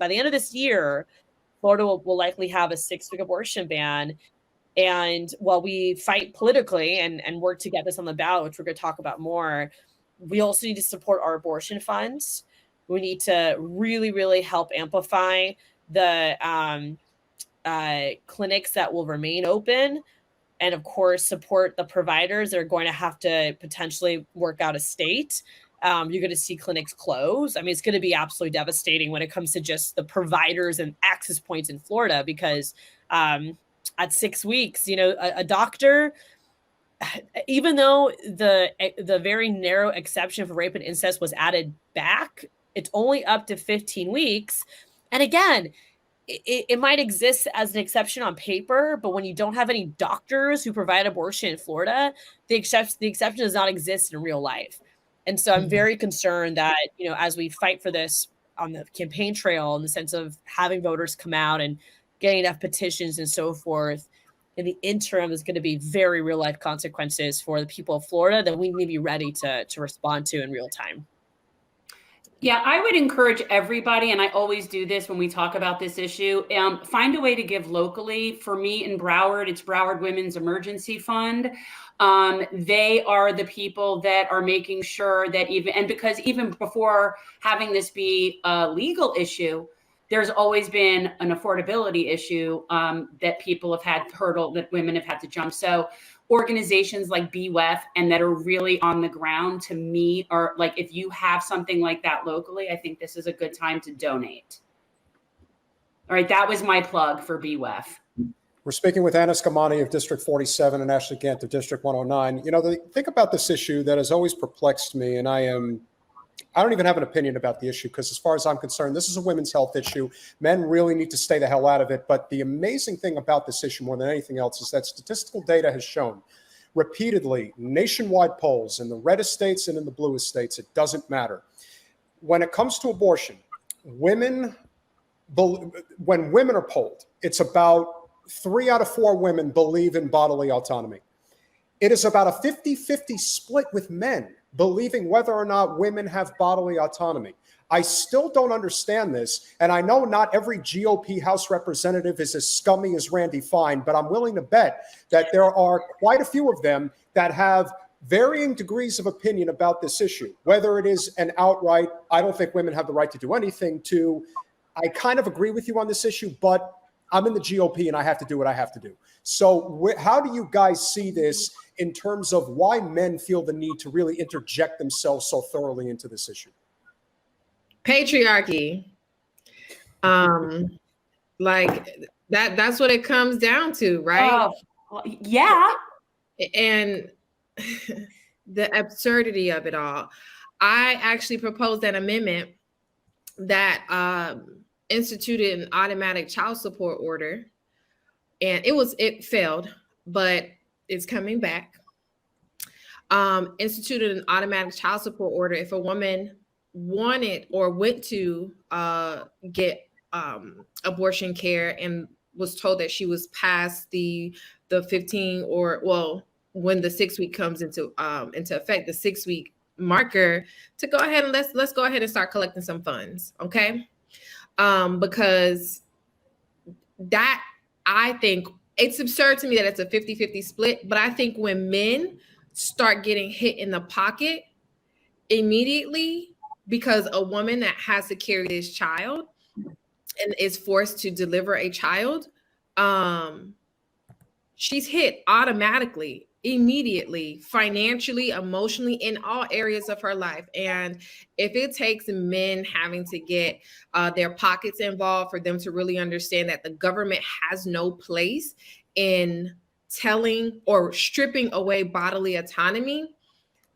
by the end of this year, Florida will likely have a 6-week abortion ban. And while we fight politically and work to get this on the ballot, which we're going to talk about more, we also need to support our abortion funds. We need to really, really help amplify the clinics that will remain open. And of course, support the providers that are going to have to potentially work out of state. You're going to see clinics close. I mean, it's going to be absolutely devastating when it comes to just the providers and access points in Florida, because at 6 weeks, you know, a doctor, even though the very narrow exception for rape and incest was added back, it's only up to 15 weeks. And again, it might exist as an exception on paper, but when you don't have any doctors who provide abortion in Florida, the exception does not exist in real life. And so I'm very concerned that, you know, as we fight for this on the campaign trail, in the sense of having voters come out and getting enough petitions and so forth, in the interim, there's going to be very real life consequences for the people of Florida that we need to be ready to respond to in real time. Yeah, I would encourage everybody, and I always do this when we talk about this issue, find a way to give locally. For me in Broward, it's Broward Women's Emergency Fund. They are the people that are making sure that because even before having this be a legal issue, there's always been an affordability issue that people have had that women have had to jump. So organizations like BWEF and that are really on the ground, to me, are like, if you have something like that locally, I think this is a good time to donate. All right, that was my plug for BWEF. We're speaking with Eskamani of District 47 and Ashley Gantt of District 109. You know, the thing about this issue that has always perplexed me, and I don't even have an opinion about the issue, because as far as I'm concerned, this is a women's health issue. Men really need to stay the hell out of it. But the amazing thing about this issue more than anything else is that statistical data has shown repeatedly, nationwide polls in the red states and in the blue states, it doesn't matter. When it comes to abortion, when women are polled, it's about 3 out of 4 women believe in bodily autonomy. It is about a 50-50 split with men believing whether or not women have bodily autonomy. I still don't understand this, and I know not every GOP House representative is as scummy as Randy Fine, but I'm willing to bet that there are quite a few of them that have varying degrees of opinion about this issue, whether it is an outright, I don't think women have the right to do anything, to, I kind of agree with you on this issue, but I'm in the GOP and I have to do what I have to do. So how do you guys see this in terms of why men feel the need to really interject themselves so thoroughly into this issue? Patriarchy. Like that's what it comes down to, right? Well, yeah. And the absurdity of it all. I actually proposed an amendment that instituted an automatic child support order, and it failed, but it's coming back. Instituted an automatic child support order if a woman wanted or went to get abortion care and was told that she was past the 15, or well, when the 6 week comes into effect, the 6 week marker, to go ahead and let's go ahead and start collecting some funds, okay? Because that, I think it's absurd to me that it's a 50-50 split, but I think when men start getting hit in the pocket immediately because a woman that has to carry this child and is forced to deliver a child, she's hit automatically, immediately, financially, emotionally, in all areas of her life. And if it takes men having to get their pockets involved for them to really understand that the government has no place in telling or stripping away bodily autonomy,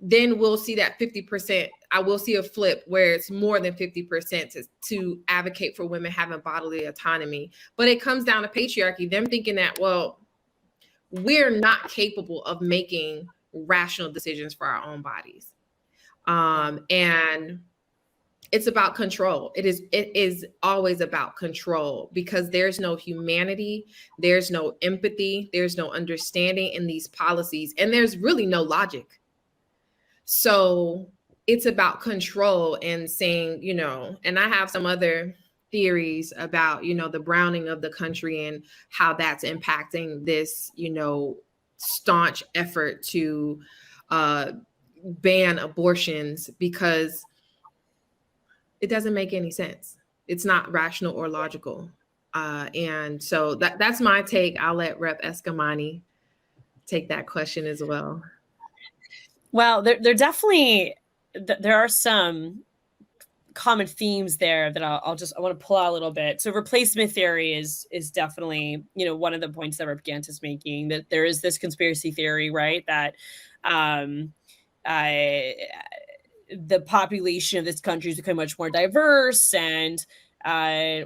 then we'll see that 50%. I will see a flip where it's more than 50% to advocate for women having bodily autonomy. But it comes down to patriarchy, them thinking that, well, we're not capable of making rational decisions for our own bodies. And it's about control. It is always about control, because there's no humanity, there's no empathy, there's no understanding in these policies, and there's really no logic. So it's about control and saying, you know, and I have some other theories about, the browning of the country and how that's impacting this, staunch effort to ban abortions, because it doesn't make any sense. It's not rational or logical. And so that's my take. I'll let Rep. Eskamani take that question as well. Well, there definitely, there are some common themes there that I want to pull out a little bit. So replacement theory is definitely, one of the points that Rep. Gantt is making, that there is this conspiracy theory, right? That the population of this country is becoming much more diverse, and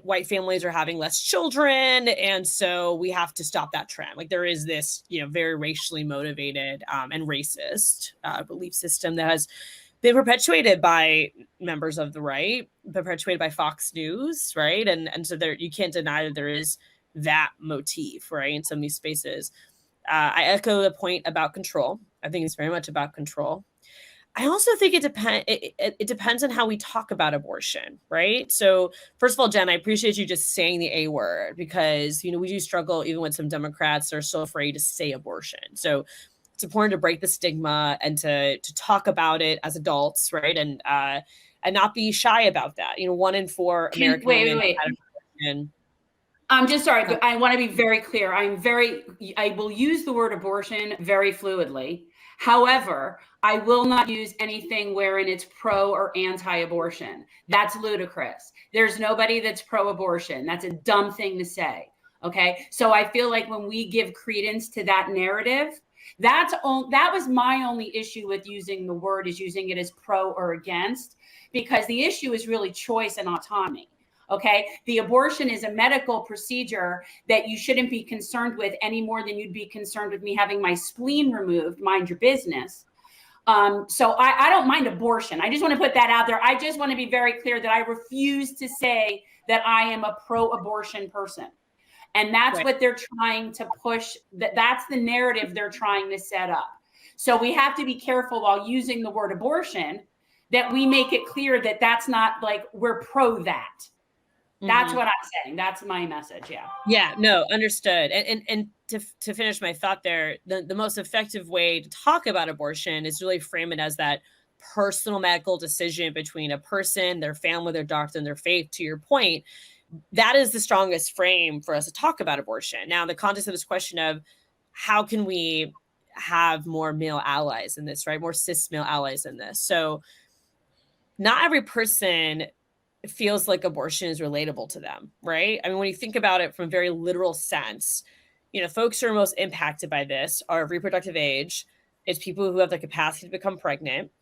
white families are having less children, and so we have to stop that trend. Like, there is this, very racially motivated and racist belief system that has been perpetuated by members of the right, perpetuated by Fox News, right? And so there, you can't deny that there is that motif, right, in some of these spaces. I echo the point about control. I think it's very much about control. I also think it depends on how we talk about abortion, right? So first of all, Jen, I appreciate you just saying the A word, because, we do struggle even when some Democrats are so afraid to say abortion. So it's important to break the stigma and to talk about it as adults, right? And not be shy about that. 1 in 4 American women had abortion. I'm just sorry, but I want to be very clear. I will use the word abortion very fluidly. However, I will not use anything wherein it's pro or anti-abortion. That's ludicrous. There's nobody that's pro-abortion. That's a dumb thing to say. Okay. So I feel like when we give credence to that narrative, that was my only issue with using the word, is using it as pro or against, because the issue is really choice and autonomy. Okay. The abortion is a medical procedure that you shouldn't be concerned with any more than you'd be concerned with me having my spleen removed. Mind your business. So I don't mind abortion. I just want to put that out there. I just want to be very clear that I refuse to say that I am a pro-abortion person. And that's right. What they're trying to push. That's the narrative they're trying to set up. So we have to be careful while using the word abortion that we make it clear that that's not like we're pro that. That's what I'm saying. That's my message. Yeah. Yeah, no, understood. And to finish my thought there, the most effective way to talk about abortion is really frame it as that personal medical decision between a person, their family, their doctor, and their faith. To your point, that is the strongest frame for us to talk about abortion. Now, in the context of this question of how can we have more male allies in this, right? More cis male allies in this. So not every person feels like abortion is relatable to them, right? I mean, when you think about it from a very literal sense, folks who are most impacted by this are of reproductive age. It's people who have the capacity to become pregnant,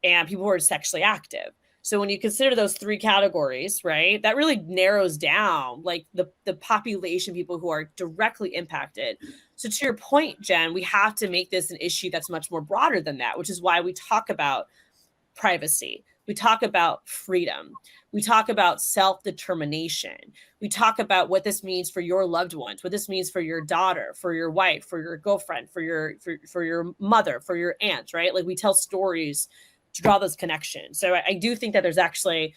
and people who are sexually active. So when you consider those 3 categories, right, that really narrows down like the population, people who are directly impacted. So to your point, Jen, we have to make this an issue that's much more broader than that, which is why we talk about privacy. We talk about freedom. We talk about self-determination. We talk about what this means for your loved ones, what this means for your daughter, for your wife, for your girlfriend, for your mother, for your aunt, right? Like, we tell stories to draw those connections. So I do think that there's actually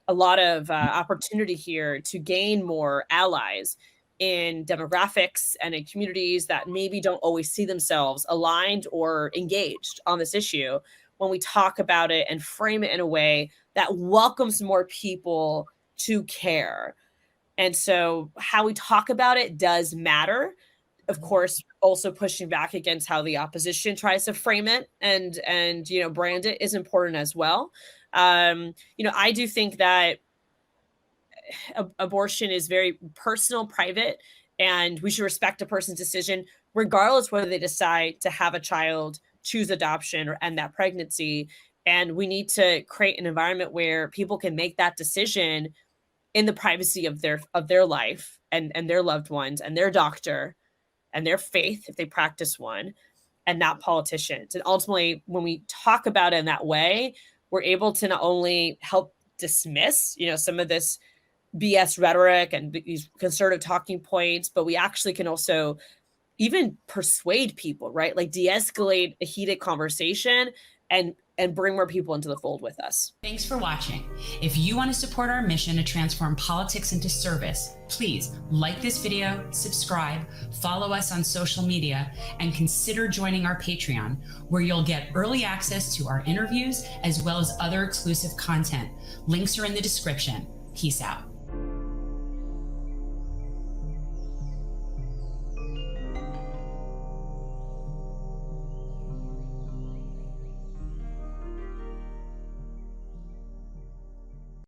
a lot of opportunity here to gain more allies in demographics and in communities that maybe don't always see themselves aligned or engaged on this issue, when we talk about it and frame it in a way that welcomes more people to care. And so how we talk about it does matter. Of course, also pushing back against how the opposition tries to frame it and brand it is important as well. I do think that abortion is very personal, private, and we should respect a person's decision, regardless whether they decide to have a child, choose adoption, or end that pregnancy. And we need to create an environment where people can make that decision in the privacy of their life and their loved ones and their doctor and their faith, if they practice one, and not politicians. And ultimately, when we talk about it in that way, we're able to not only help dismiss, some of this BS rhetoric and these conservative talking points, but we actually can also even persuade people, right? Like, de-escalate a heated conversation and and bring more people into the fold with us. Thanks for watching. If you want to support our mission to transform politics into service, please like this video, subscribe, follow us on social media, and consider joining our Patreon, where you'll get early access to our interviews as well as other exclusive content. Links are in the description. Peace out.